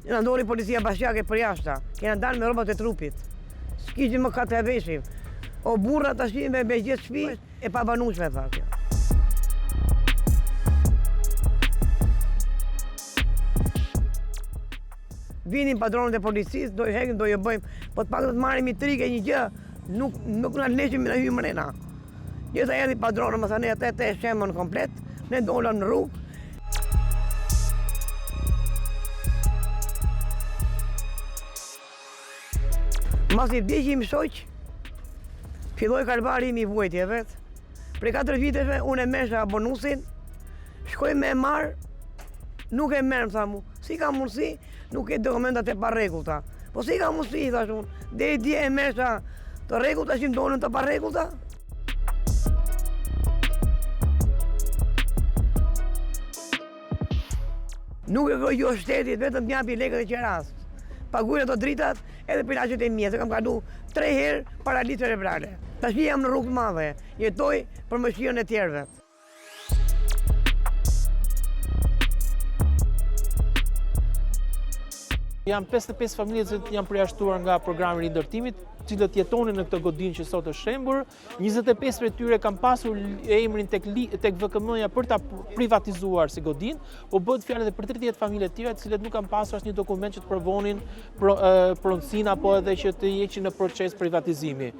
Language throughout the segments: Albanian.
Na ndori policia bashkiake për jashta, kena dalë me rrobat e trupit. S'kishim më katë e veshim. O burra tash me gjithë shtëpi e pabanueshme tha kjo. Vinin padronët e policisë, do i hekim, do i bëjmë, po të pak të marrim i trike një gjë, nuk na lëshim në hyjmë mrena. Gjitha erdhi padronë, më thënë atë e shemën komplet, ne dolëm në rrugë. Mas i vdeqim shoq, filloi kalvari im i vuajtjeve. Prej 4 viteve unë e mesha bonusin, shkoj me marr, nuk e merr, tha mu. Si ka mundësi, nuk e dokumentat e parregullta. Po si ka mundësi, thash unë, deri dje e mesha të rregullta, që më donën të parregullta. Nuk e jo shtetit, vetëm t'japi lekët e qeras. Paguajnë ato dritat edhe për ilaçet e mia, se kam kalu 3 herë paralizë cerebrale. Tash jam në rrugë të madhe, jetoj për mëshirën e tjerëve. Janë 55 familje që janë përjashtuar nga programi i rindërtimit, cilët jetonin në këtë godinë që sot është shembur. 25 prej tyre kanë pasur emrin tek VKM-ja për ta privatizuar si godinë, po bëhet fjalë edhe për 30 familje të tjera të cilët nuk kanë pasur asnjë dokument që të provonin pronësinë apo edhe që të heqin në proces privatizimi.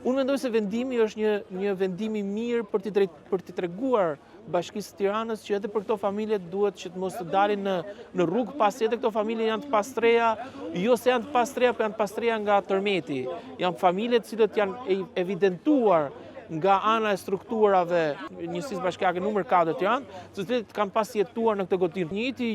Unë mendoj se vendimi është një vendim i mirë për t'i treguar Bashkisë së Tiranës që edhe për këto familje duhet që të mos të dalin në rrugë, pasi edhe këto familje janë të pastreja, jo se janë të pastreja, por janë të pastreja nga tërmeti. Janë familje të cilët janë evidentuar nga ana e strukturave njësisë bashkiake numër 4 Tiranë, të cilët kanë pasjetuar në këtë godinë. Njëjti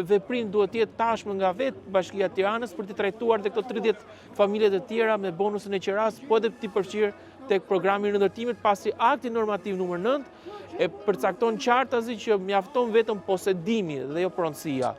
veprim duhet të jetë tashmë nga vetë Bashkia e Tiranës për të trajtuar këto 30 familje të tjera me bonusin e qeras, po edhe të përfshirë tek programi i rindërtimit, pasi akti normativ numër 9 e përcakton qartazi që mjafton vetëm posedimi dhe jo pronësia.